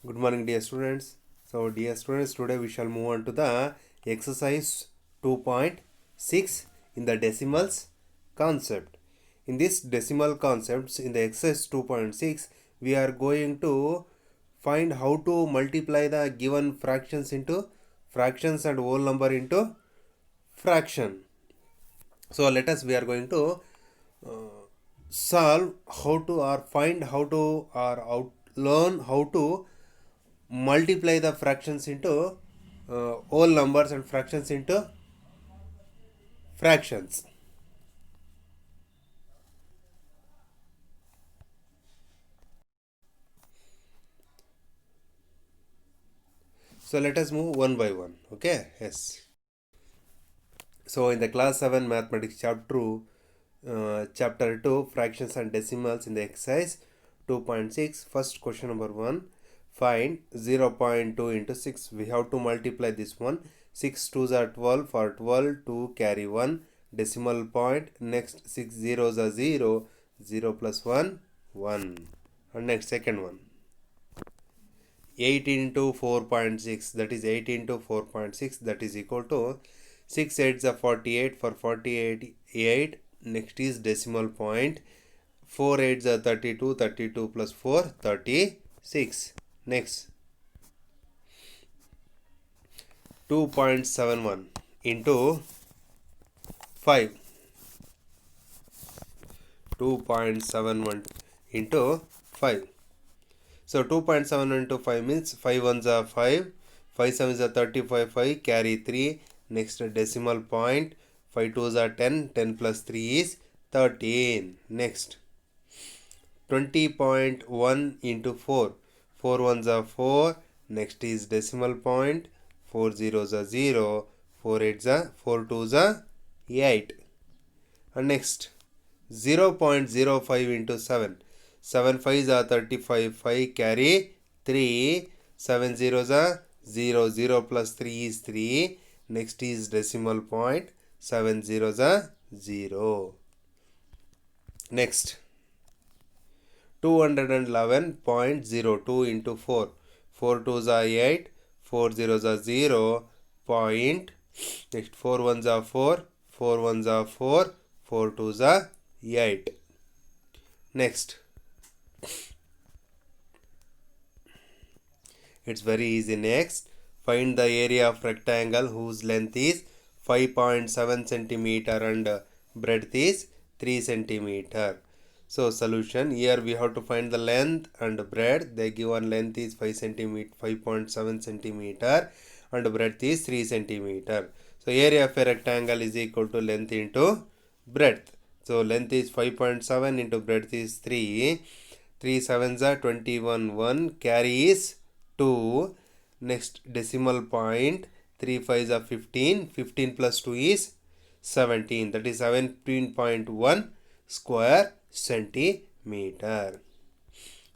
Good morning, dear students. So, dear students, today we shall move on to the exercise 2.6 in the decimals concept. In this decimal concepts, in the exercise 2.6, we are going to find how to multiply the given fractions into fractions and whole number into fraction. So, we are going to solve how to or find how to or out learn how to multiply the fractions into whole numbers and fractions into fractions. So let us move one by one. Okay, yes. So in the class 7 mathematics chapter 2 fractions and decimals in the exercise 2.6, first question number 1, find 0.2 into 6. We have to multiply this one. 6 2s are 12, for 12 2 carry 1 decimal point. Next 6 zeros are 0, 0 plus 1 1. And next second one, 8 into 4.6, that is 8 into 4.6, that is equal to 6 8s are 48, for 48 8. Next is decimal point, 4 8s are 32, 32 plus 4 36. Next 2.71 into 5, 2.71 into 5. So 2.7 into 5 means 5 ones are 5, 5 sevens are 35, 5 carry 3. Next decimal point, 5 twos are 10, 10 plus 3 is 13. Next 20.1 into 4, 4 ones are 4. Next is decimal point, 4 zeros are 0, 4 eights are 4 twos are 8. And next 0.05 into 7, 7 5s are 35, 5 carry 3, 7 zeros are 0, 0 plus 3 is 3. Next is decimal point, 7 zeros are 0. Next 211.02 into 4, 4 twos are 8, 4 zeros are 0. Point. Next 4 ones are 4, 4 ones are 4, 4 twos are 8. Next, it's very easy. Next, find the area of rectangle whose length is 5.7 centimeter and breadth is 3 centimeter. So solution, here we have to find the length and breadth. The given length is 5.7 centimeter and breadth is 3 centimeter. So area of a rectangle is equal to length into breadth. So length is 5.7 into breadth is 3. 3 sevens are 21, 1 carry is 2. Next decimal point, 3 5s are 15, 15 plus 2 is 17, that is 17.1 square centimeter.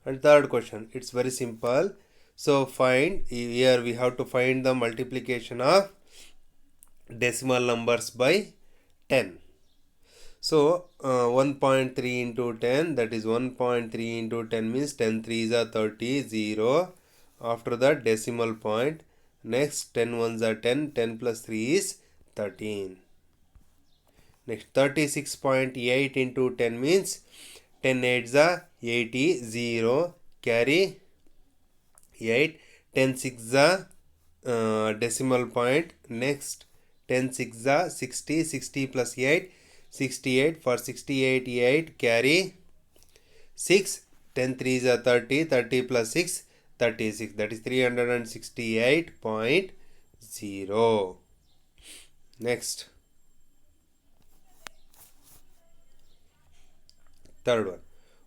And third question, it's very simple. So find, here we have to find the multiplication of decimal numbers by 10. So 1.3 into 10, that is 1.3 into 10 means 10 3s are 30, 0. After that decimal point, next 10 ones are 10, 10 plus 3 is 13. Next 36.8 into 10 means 10 8s are 80, 0 carry 8, 10 6 are decimal point. Next 10 6 are 60, 60 plus 8, 68, for 68 8 carry 6, 10 3s are 30, 30 plus 6 36, that is 368.0. Next, third one,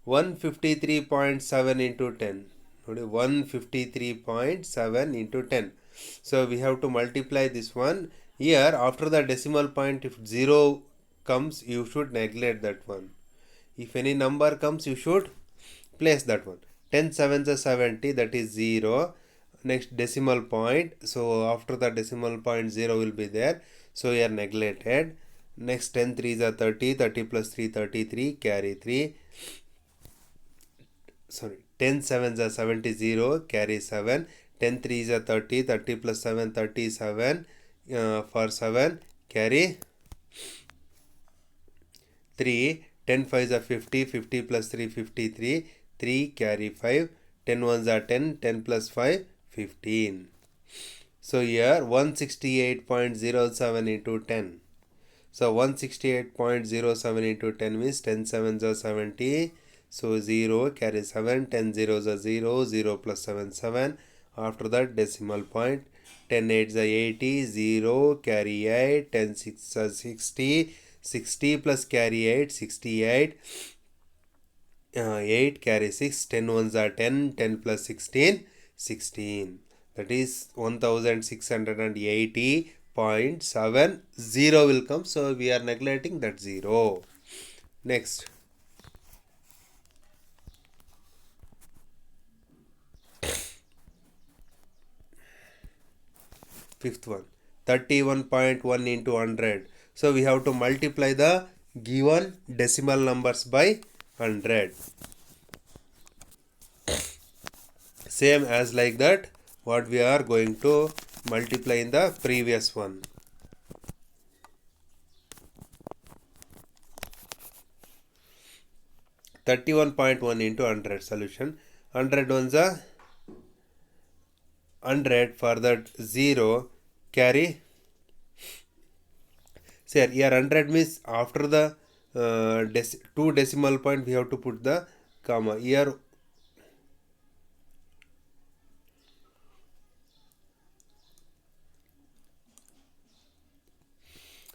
153.7 into 10, 153.7 into 10. So we have to multiply this one. Here after the decimal point, if 0 comes, you should neglect that one. If any number comes, you should place that one. 10 sevens are 70, that is 0. Next decimal point, so after the decimal point 0 will be there, so here neglected. Next 10 3s are 30, 30 plus 3 33 carry 3, sorry 10 sevens are 70, 0, carry 7. 10 threes are 30, 30 plus 7, 37. For 7, carry 3. 10 fives are 50, 50 plus 3, 53. 3, carry 5. 10 ones are 10, 10 plus 5, 15. So here 168.07 into 10. So 168.07 into 10 means 10 sevens are 70. So 0, carry 7, 10 zeros are 0, 0 plus 7, 7. After that decimal point, 10 eights are 80, 0, carry 8, 10 sixes are 60, 60 plus carry 8, 68. 8 carry 6, 10 ones are 10, 10 plus 16, 16. That is 1680.70 will come. So we are neglecting that 0. Next. Fifth one. 31.1 into 100. So we have to multiply the given decimal numbers by 100. Same as like that what we are going to multiply in the previous one. (31.1 into 100) solution. 100 ones are 100. For that 0, carry. Say here 100 means after the two decimal point we have to put the comma. Here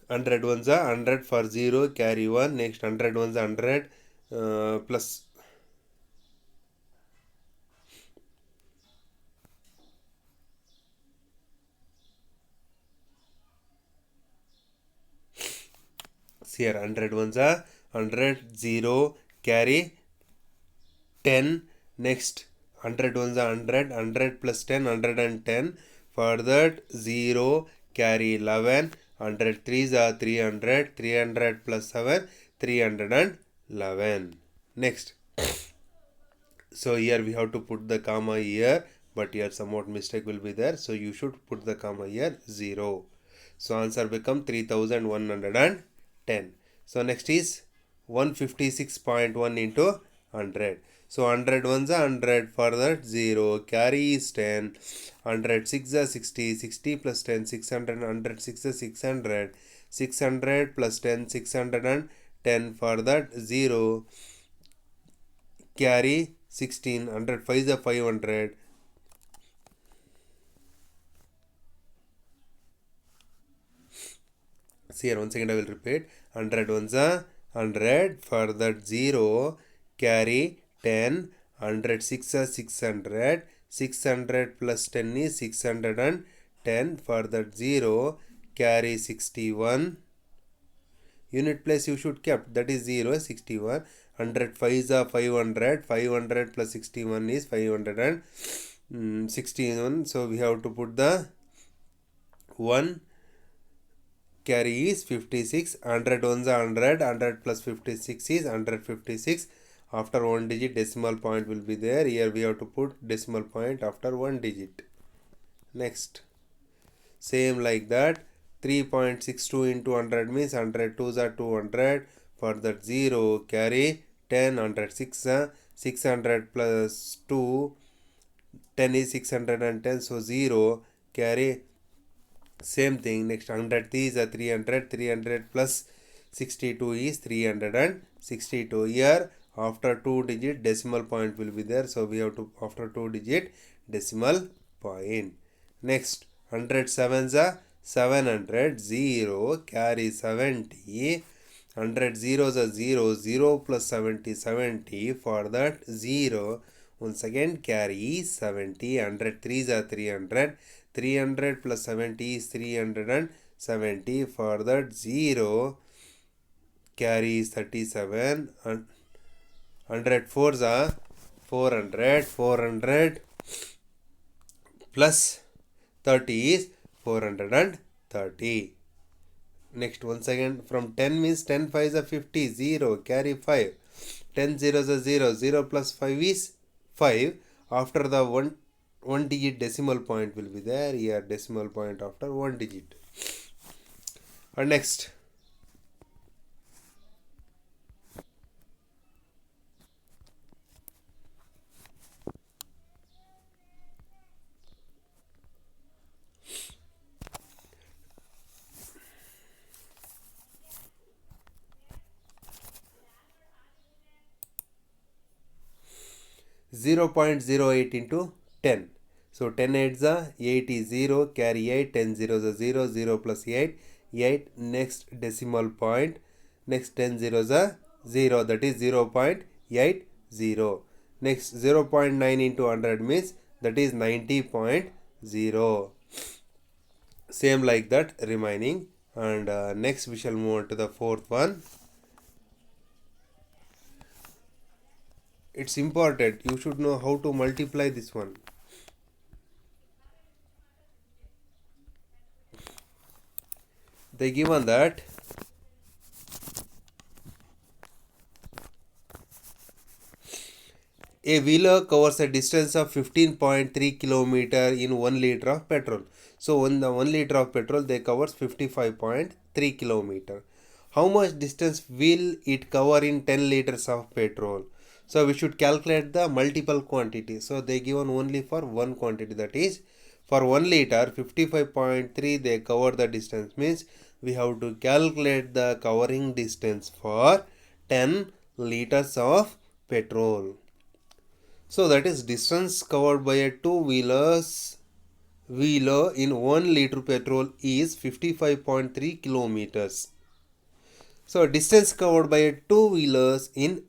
100 ones are 100. For 0, carry 1. Next 100 ones are 100 plus. Here 100 ones are 100, 0, carry 10. Next 100 ones are 100, 100 plus 10, 110. For that 0, carry 11. 100 threes are 300, 300 plus 7, 311. Next. So here we have to put the comma here, but here somewhat mistake will be there. So you should put the comma here 0. So answer become 3110. So next is 156.1 into 100. So 100 ones are 100. For that 0, carry is 10. 100 6 are 60, 60 plus 10, 600, 100 6 are 600, 600 plus 10, 610. For that 0, carry 16, 100 5 is 500. See here, once again I will repeat. 100 ones are 100. For that 0, carry 10. 100 6 are 600. 600 plus 10 is 610. For that 0, carry 61. Unit place you should kept, that is 0, 61. 100 5 is 500. 500 plus 61 is 561. So we have to put the 1. Carry is 56. 100 ones are 100. 100 plus 56 is 156. After one digit decimal point will be there. Here we have to put decimal point after one digit. Next. Same like that. 3.62 into 100 means 100 2s are 200. For that 0, carry 10. 100 6 600 plus 2, 10 is 610. So 0, carry same thing. Next 100 these are 300. 300 plus 62 is 362. Here after 2 digit decimal point will be there. So we have to after 2 digit decimal point. Next 100 sevens are 700. 0, carry 70. 100 zeros are 0. 0 plus 70, 70. For that 0, once again carry 70. 100 threes are 300. 300 plus 70 is 370. For that 0, carry is 37. 100 fours are 400. 400 plus 30 is 430. Next, once again from 10 means 10 5s are 50. 0, carry 5. 10 zeros are 0. 0 plus 5 is 5 after the one digit decimal point will be there. Here decimal point after one digit. And next, 0.08 into 10. So 10 8s are 8 is 0, carry 8, 10 zeros are 0, 0 plus 8, 8, next decimal point, next 10 zeros are 0, that is 0.80. Next 0.9 into 100 means that is 90.0. Same like that remaining. And next we shall move on to the fourth one. It's important, you should know how to multiply this one. They given that a wheeler covers a distance of 15.3 kilometer in 1 liter of petrol. So on the 1 liter of petrol they covers 55.3 kilometer. How much distance will it cover in 10 liters of petrol? So we should calculate the multiple quantity. So they given only for one quantity, that is for 1 liter 55.3 they cover the distance, means we have to calculate the covering distance for 10 liters of petrol. So that is distance covered by a two-wheeler in 1 liter petrol is 55.3 kilometers. So distance covered by a two-wheelers in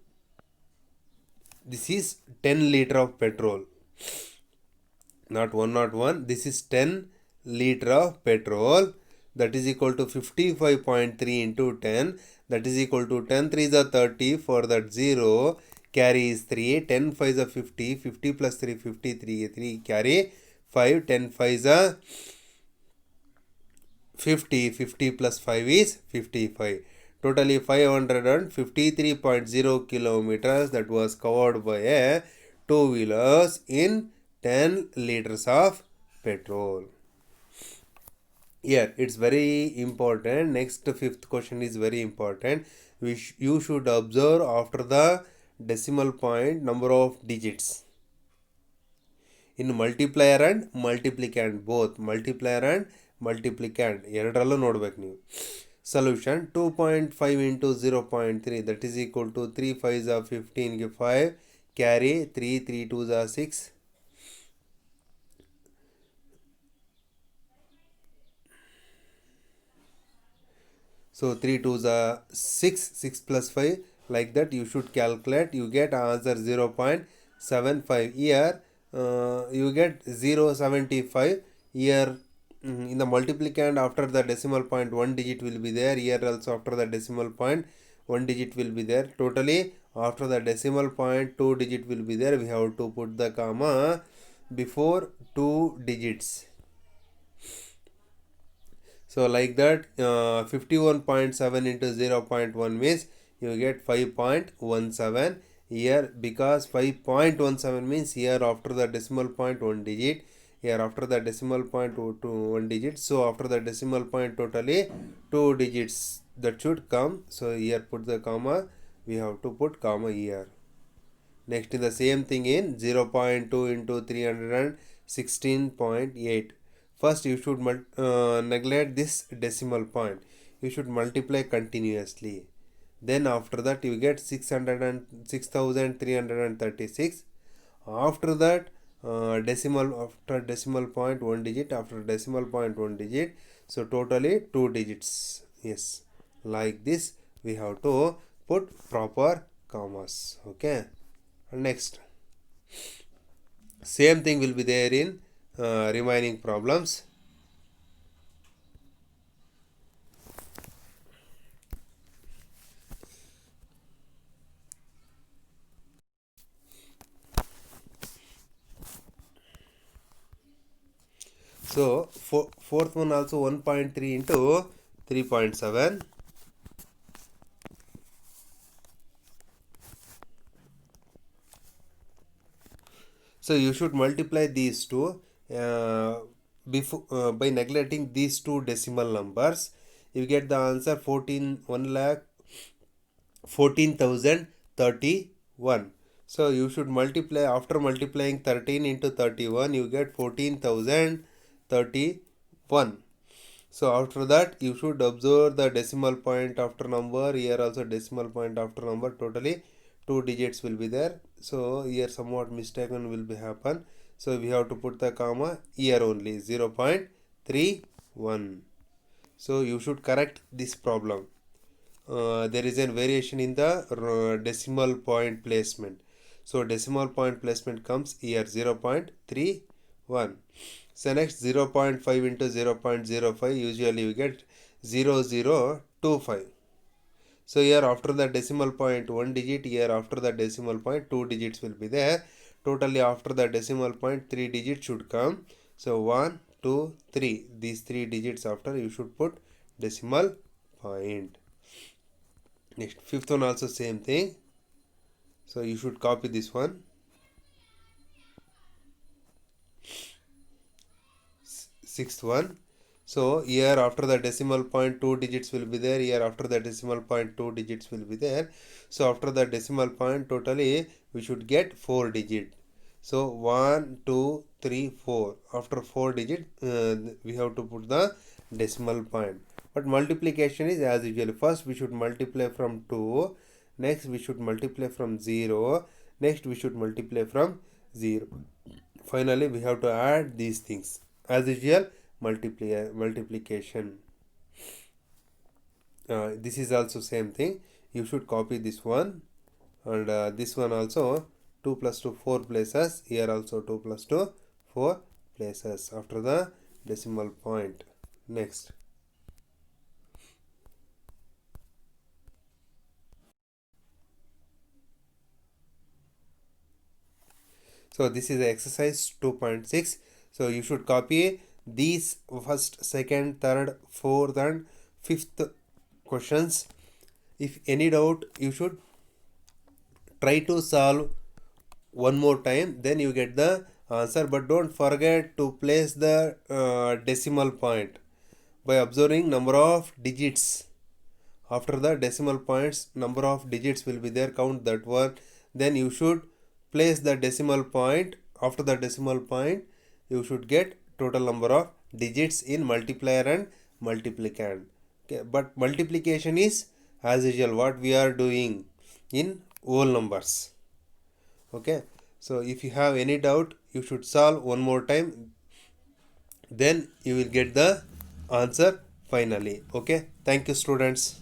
this is 10 liter of petrol. Not 101. This is 10 liter of petrol. That is equal to 55.3 into 10. That is equal to 10 3s are 30. For that 0 carry is 3. 10 5s are 50. 50 plus 3 53. 3 carry 5. 10 5s are 50. 50 plus 5 is 55. Totally 553.0 kilometers that was covered by a two-wheelers in 10 liters of petrol. Here it's very important. Next fifth question is very important. You should observe after the decimal point number of digits in multiplier and multiplicand, both multiplier and multiplicand ಎರಡರಲ್ಲೂ ನೋಡ್ಬೇಕು ನೀವು. Solution 2.5 into 0.3 that is equal to 3 5s are 15 give 5 carry 3 3 2s are 6. So 3 2s are 6, 6 plus 5, like that you should calculate. You get answer 0.75. Here you get 0.75. Here in the multiplicand after the decimal point one digit will be there. Here also after the decimal point one digit will be there. Totally after the decimal point 2 digit will be there. We have to put the comma before 2 digits. So like that 51.7 into 0.1 means you get 5.17 here, because 5.17 means here after the decimal point one digit, here after the decimal point to one digit. So after the decimal point totally 2 digits that should come. So here put the comma, we have to put comma here. Next in the same thing in 0.2 into 316.8. First you should neglect this decimal point. You should multiply continuously. Then after that you get 6,336. After that decimal, after decimal point one digit, after decimal point one digit. So totally 2 digits. Yes, like this we have to put proper commas. Okay. Next, same thing will be there in remaining problems. So fourth one also 1.3 into 3.7. So you should multiply these two by neglecting these two decimal numbers. You get the answer 14,031. So you should multiply, after multiplying 13 into 31 you get 14,031. So after that you should observe the decimal point after number. Here also decimal point after number, totally 2 digits will be there. So here somewhat mistaken will be happen, so we have to put the comma here only, 0.31. so you should correct this problem. There is a variation in the decimal point placement. So decimal point placement comes here 0.31. So next 0.5 into 0.05, usually you get 0025. So here after the decimal point 1 digit, here after the decimal point 2 digits will be there. Totally after the decimal point 3 digits should come. So 1, 2, 3. These 3 digits after you should put decimal point. Next, fifth one also same thing. So you should copy this one. Sixth one. So here after the decimal point 2 digits will be there. Here after the decimal point 2 digits will be there. So after the decimal point totally we should get 4 digit. So 1, 2, 3, 4. After 4 digit we have to put the decimal point. But multiplication is as usual. First we should multiply from 2. Next we should multiply from 0. Next we should multiply from 0. Finally we have to add these things. As usual, multiplication. This is also same thing. You should copy this one, and this one also 2 plus 2 4 places. Here also 2 plus 2 4 places after the decimal point. Next. So this is exercise 2.6. So you should copy these first, second, third, fourth and fifth questions. If any doubt, you should try to solve one more time, then you get the answer. But don't forget to place the decimal point by observing number of digits. After the decimal points, number of digits will be there, count that one. Then you should place the decimal point. After the decimal point you should get total number of digits in multiplier and multiplicand. Okay, but multiplication is as usual what we are doing in whole numbers. Okay, so if you have any doubt you should solve one more time, then you will get the answer finally. Okay, thank you students.